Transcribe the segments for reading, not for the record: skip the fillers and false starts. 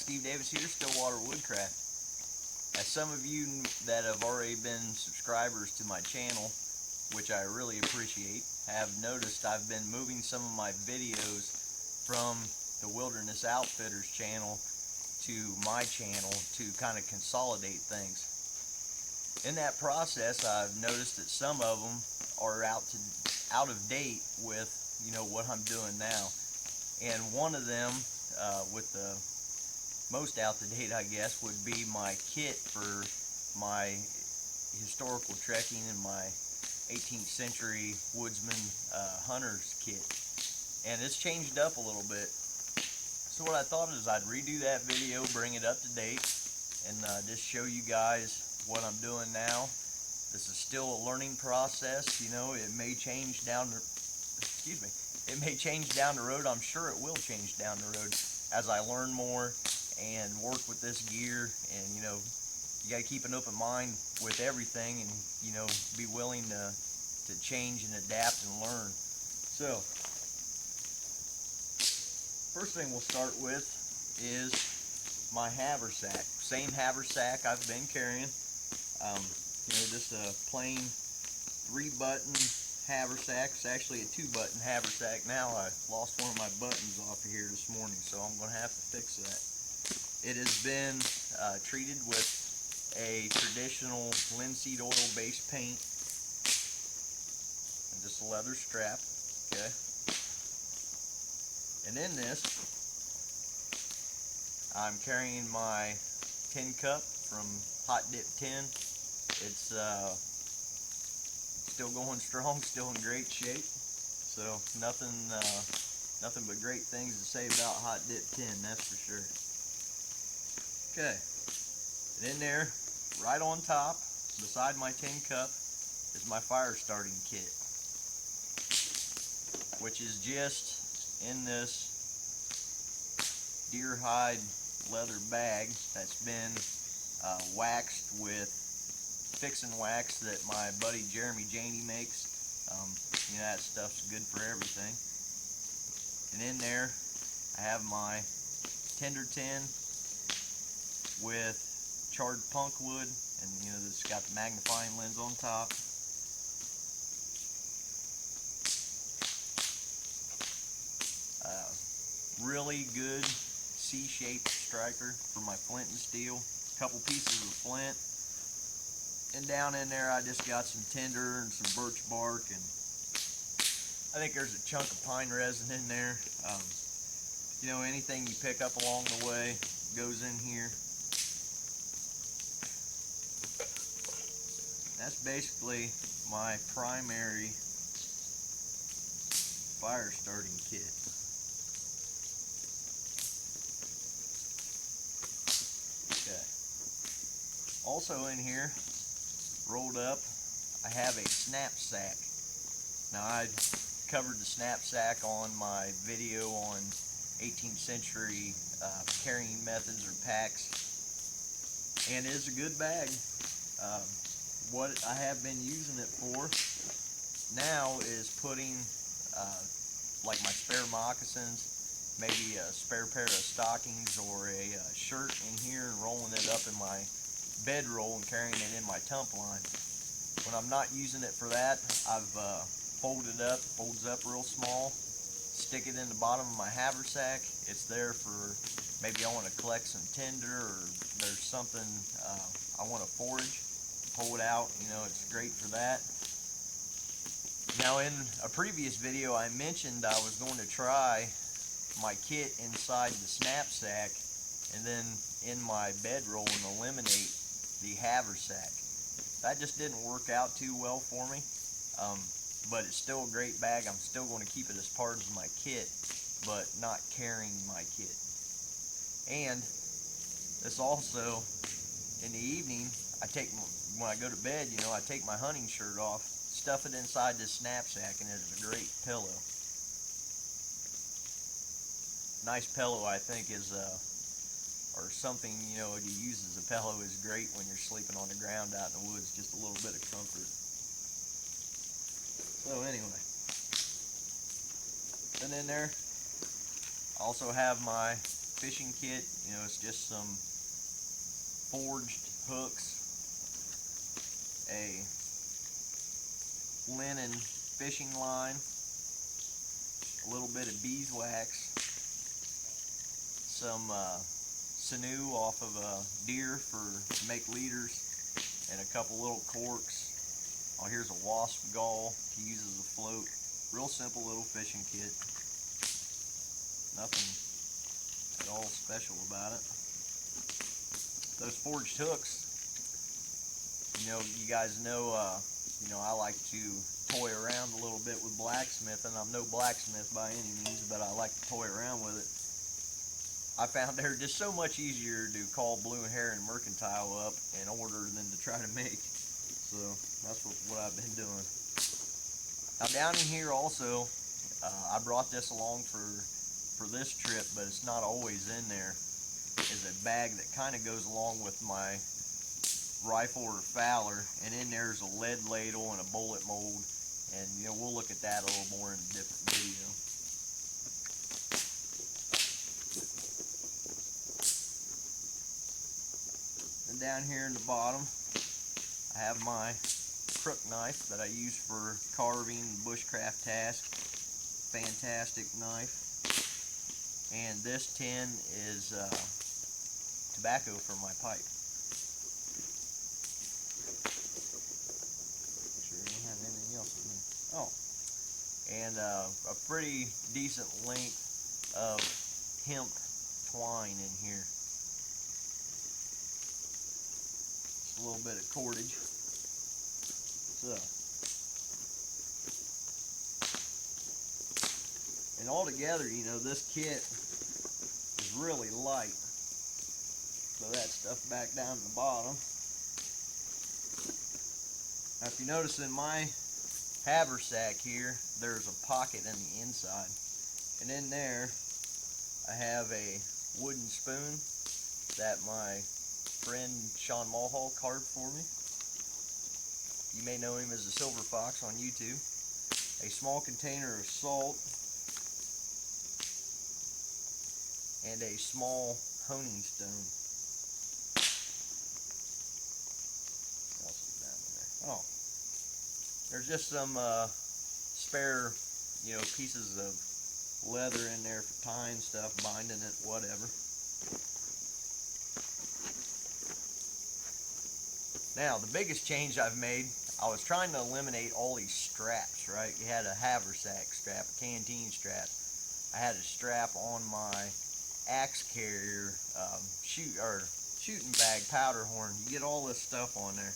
Steve Davis here, Stillwater Woodcraft. As some of you that have already been subscribers to my channel, which I really appreciate, have noticed I've been moving some of my videos from the Wilderness Outfitters channel to my channel to kind of consolidate things. In that process, I've noticed that some of them are out of date with what I'm doing now, and one of them with the most out to date, I guess, would be my kit for my historical trekking and my 18th century woodsman hunter's kit, and it's changed up a little bit. So what I thought is I'd redo that video, bring it up to date, and just show you guys what I'm doing now. This is still a learning process. It may change down the it may change down the road. I'm sure it will change down the road as I learn more and work with this gear. And you got to keep an open mind with everything, and be willing to change and adapt and learn. So first thing we'll start with is my haversack. Same haversack I've been carrying. Just a plain 3-button haversack. It's actually a 2-button haversack now. I lost one of my buttons off of here this morning, so I'm going to have to fix that. It has been treated with a traditional linseed oil based paint and just a leather strap. Okay. And in this, I'm carrying my tin cup from Hot Dip Tin. It's still going strong, still in great shape. So nothing but great things to say about Hot Dip Tin, that's for sure. Okay, and in there, right on top, beside my tin cup, is my fire starting kit, which is just in this deer hide leather bag that's been waxed with fixin' wax that my buddy Jeremy Janey makes. That stuff's good for everything. And in there I have my tinder tin with charred punk wood, and it's got the magnifying lens on top. Really good C-shaped striker for my flint and steel. A couple pieces of flint, and down in there I just got some tinder and some birch bark, and I think there's a chunk of pine resin in there. Anything you pick up along the way goes in here. That's basically my primary fire starting kit. Okay. Also in here, rolled up, I have a Snapsack. Now, I covered the Snapsack on my video on 18th century carrying methods or packs, and it is a good bag. What I have been using it for now is putting like my spare moccasins, maybe a spare pair of stockings or a shirt in here, and rolling it up in my bedroll and carrying it in my tump line. When I'm not using it for that, I've folded up, folds up real small, stick it in the bottom of my haversack. It's there for maybe I want to collect some tinder, or there's something I want to forage, pull it out. It's great for that. Now, in a previous video I mentioned I was going to try my kit inside the Snapsack and then in my bedroll and eliminate the haversack. That just didn't work out too well for me, but it's still a great bag. I'm still going to keep it as part of my kit, but not carrying my kit. And this also, in the evening, when I go to bed, I take my hunting shirt off, stuff it inside this Snapsack, and it's a great pillow. Nice pillow, I think, is or something to use as a pillow is great when you're sleeping on the ground out in the woods. Just a little bit of comfort. So anyway, and in there I also have my fishing kit. You know, it's just some forged hooks, a linen fishing line, a little bit of beeswax, some sinew off of a deer to make leaders, and a couple little corks. Oh, here's a wasp gall to use as a float. Real simple little fishing kit. Nothing at all special about it. Those forged hooks, you know, you guys know, I like to toy around a little bit with blacksmithing. I'm no blacksmith by any means, but I like to toy around with it. I found they're just so much easier to call Blue Heron Mercantile up and order than to try to make. So that's what I've been doing. Now down in here also, I brought this along for this trip, but it's not always in there, is a bag that kind of goes along with my rifle or fowler, and in there's a lead ladle and a bullet mold, and you know, we'll look at that a little more in a different video. And down here in the bottom, I have my crook knife that I use for carving and bushcraft tasks. Fantastic knife. And this tin is tobacco for my pipe. Make sure I don't have anything else in there. Oh, and a pretty decent length of hemp twine in here. Just a little bit of cordage. So, and all together, you know, this kit is really light. So that stuff back down at the bottom. Now if you notice in my Haversack here, there's a pocket in the inside. And in there, I have a wooden spoon that my friend Sean Mulhall carved for me. You may know him as the Silver Fox on YouTube. A small container of salt, and a small honing stone. What else is down in there? Oh, there's just some spare, you know, pieces of leather in there for tying stuff, binding it, whatever. Now, the biggest change I've made, I was trying to eliminate all these straps, right? You had a Haversack strap, a Canteen strap. I had a strap on my axe carrier, shooting bag, powder horn. You get all this stuff on there.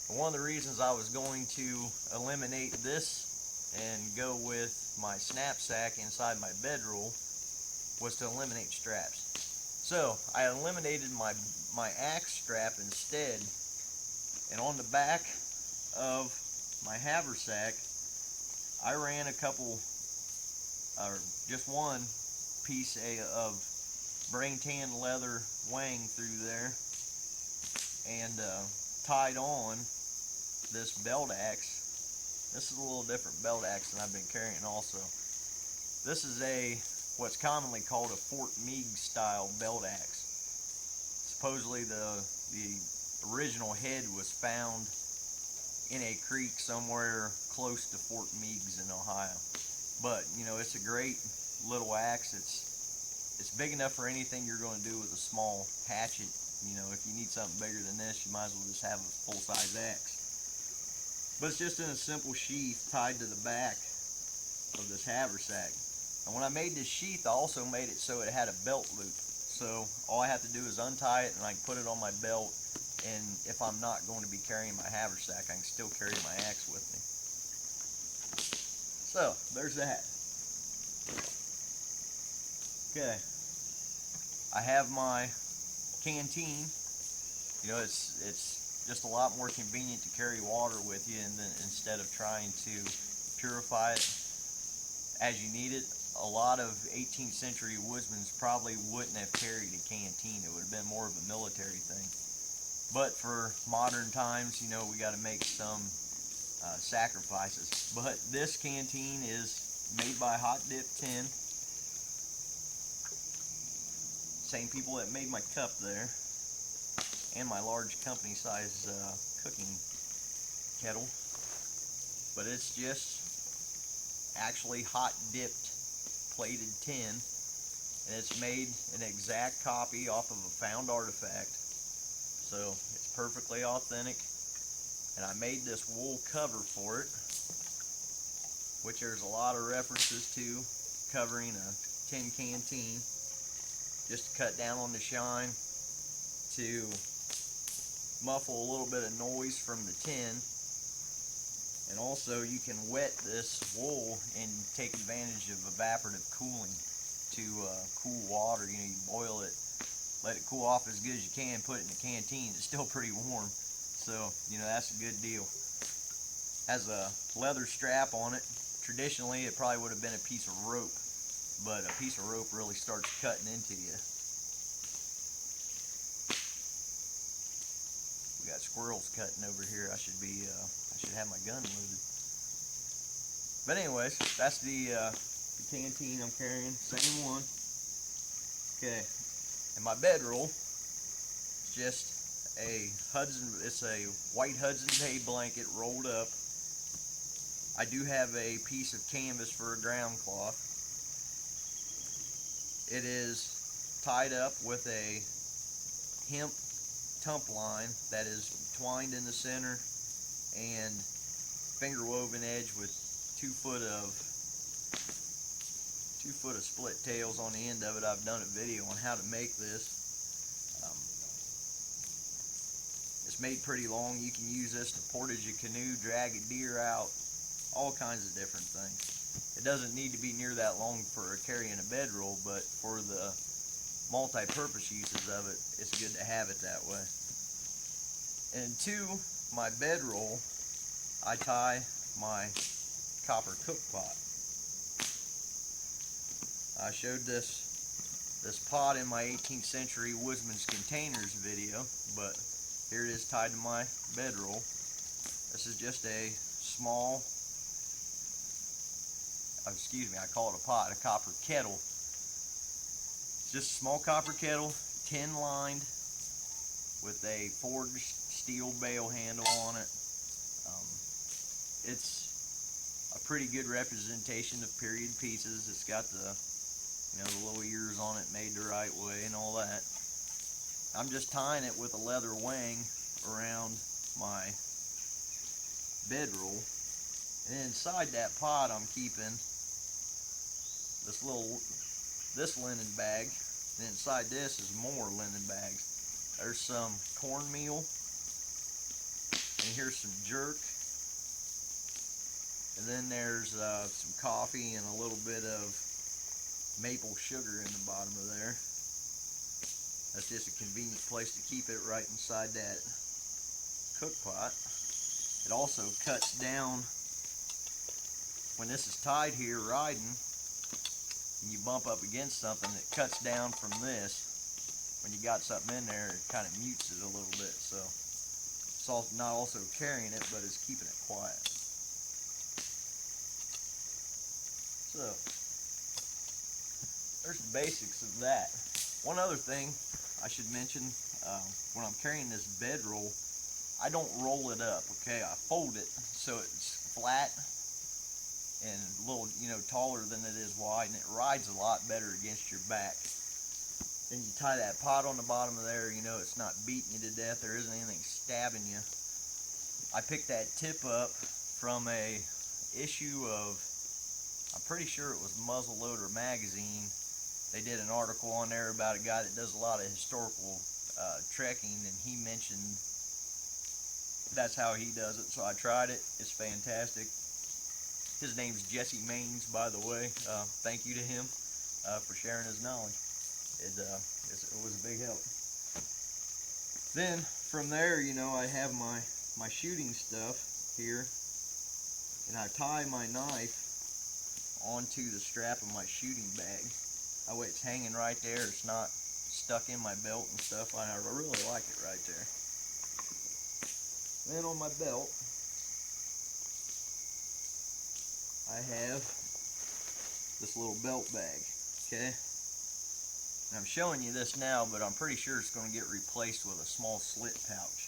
But one of the reasons I was going to eliminate this and go with my Snapsack inside my bedroll was to eliminate straps. So I eliminated my axe strap instead, and on the back of my Haversack, I ran a couple, or just one piece of brain tan leather wang through there, and tied on this belt axe. This is a little different belt axe than I've been carrying also. This is what's commonly called a Fort Meigs style belt axe. Supposedly the original head was found in a creek somewhere close to Fort Meigs in Ohio. But you know, it's a great little axe. It's big enough for anything you're going to do with a small hatchet. You know, if you need something bigger than this, you might as well just have a full-size axe. But it's just in a simple sheath tied to the back of this Haversack. And when I made this sheath, I also made it so it had a belt loop. So all I have to do is untie it and I can put it on my belt, and if I'm not going to be carrying my Haversack, I can still carry my axe with me. So there's that. Okay, I have my Canteen. You know, it's just a lot more convenient to carry water with you, and then instead of trying to purify it as you need it. A lot of 18th century woodsmen probably wouldn't have carried a canteen. It would have been more of a military thing. But for modern times, you know, we got to make some sacrifices. But this canteen is made by Hot Dip Tin. Same people that made my cup there, and my large company size cooking kettle. But it's just actually hot dipped plated tin, and it's made an exact copy off of a found artifact, so it's perfectly authentic. And I made this wool cover for it, which there's a lot of references to covering a tin canteen, just to cut down on the shine, to muffle a little bit of noise from the tin. And also you can wet this wool and take advantage of evaporative cooling to cool water. You know, you boil it, let it cool off as good as you can, put it in the canteen. It's still pretty warm, so you know that's a good deal. Has a leather strap on it. Traditionally it probably would have been a piece of rope, but a piece of rope really starts cutting into you. We got squirrels cutting over here. I should have my gun loaded. But anyways, that's the canteen I'm carrying. Same one. Okay. And my bedroll is just it's a white Hudson's Bay blanket rolled up. I do have a piece of canvas for a ground cloth. It is tied up with a hemp tump line that is twined in the center and finger woven edge with 2 foot of split tails on the end of it. I've done a video on how to make this. It's made pretty long. You can use this to portage a canoe, drag a deer out, all kinds of different things. It doesn't need to be near that long for carrying a bedroll, but for the multi-purpose uses of it, it's good to have it that way. And to my bedroll, I tie my copper cook pot. I showed this pot in my 18th century Woodsman's Containers video, but here it is tied to my bedroll. This is just a small, I call it a pot, a copper kettle. It's just a small copper kettle, tin lined, with a forged steel bale handle on it. It's a pretty good representation of period pieces. It's got the little ears on it made the right way and all that. I'm just tying it with a leather wing around my bedroll, and inside that pot I'm keeping this linen bag, and inside this is more linen bags. There's some cornmeal, and here's some jerk, and then there's some coffee and a little bit of maple sugar in the bottom of there. That's just a convenient place to keep it right inside that cook pot. It also cuts down, when this is tied here riding, and you bump up against something, it cuts down from this. When you got something in there, it kind of mutes it a little bit, so it's not also carrying it, but it's keeping it quiet. So there's the basics of that. One other thing I should mention, when I'm carrying this bedroll, I don't roll it up, okay? I fold it so it's flat and a little, taller than it is wide, and it rides a lot better against your back. And you tie that pot on the bottom of there, it's not beating you to death. There isn't anything stabbing you. I picked that tip up from a issue of, I'm pretty sure it was Muzzleloader magazine. They did an article on there about a guy that does a lot of historical trekking, and he mentioned that's how he does it. So I tried it. It's fantastic. His name's Jesse Maines, by the way. Thank you to him for sharing his knowledge. It was a big help. Then from there, I have my shooting stuff here, and I tie my knife onto the strap of my shooting bag. That way it's hanging right there. It's not stuck in my belt and stuff. I really like it right there. Then on my belt, I have this little belt bag, okay? And I'm showing you this now, but I'm pretty sure it's going to get replaced with a small slit pouch.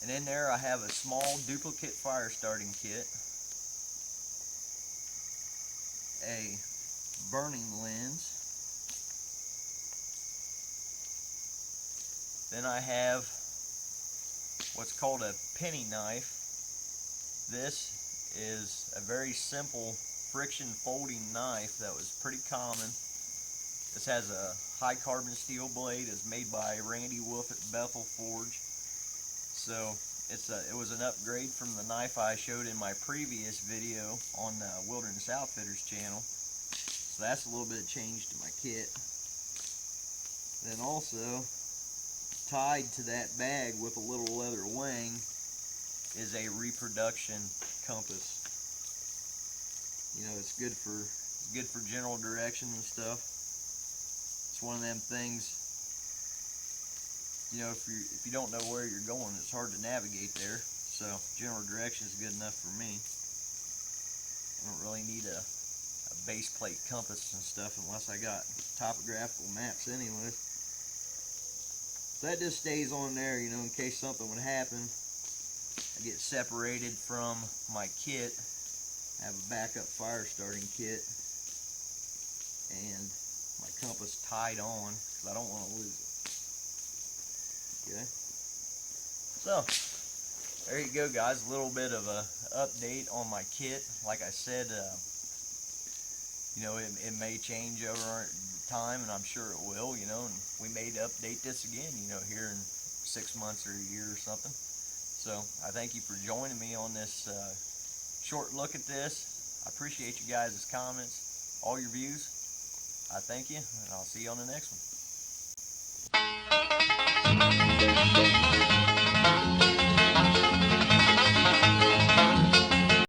And in there I have a small duplicate fire starting kit, a burning lens, then I have what's called a penny knife. This is a very simple friction folding knife that was pretty common. This has a high carbon steel blade. It's made by Randy Wolf at Bethel Forge. So it was an upgrade from the knife I showed in my previous video on Wilderness Outfitters channel. So that's a little bit of change to my kit. Then also tied to that bag with a little leather wing is a reproduction compass. You know, it's good for general direction and stuff. It's one of them things, you know, if you don't know where you're going, it's hard to navigate there. So general direction is good enough for me. I don't really need a base plate compass and stuff unless I got topographical maps anyways. So that just stays on there, you know, in case something would happen. I get separated from my kit. I have a backup fire starting kit and my compass tied on because I don't want to lose it. Okay. So there you go, guys. A little bit of a update on my kit. Like I said, you know, it may change over time, and I'm sure it will, you know, and we may update this again, you know, here in 6 months or a year or something. So I thank you for joining me on this short look at this. I appreciate you guys' comments, all your views. I thank you, and I'll see you on the next one.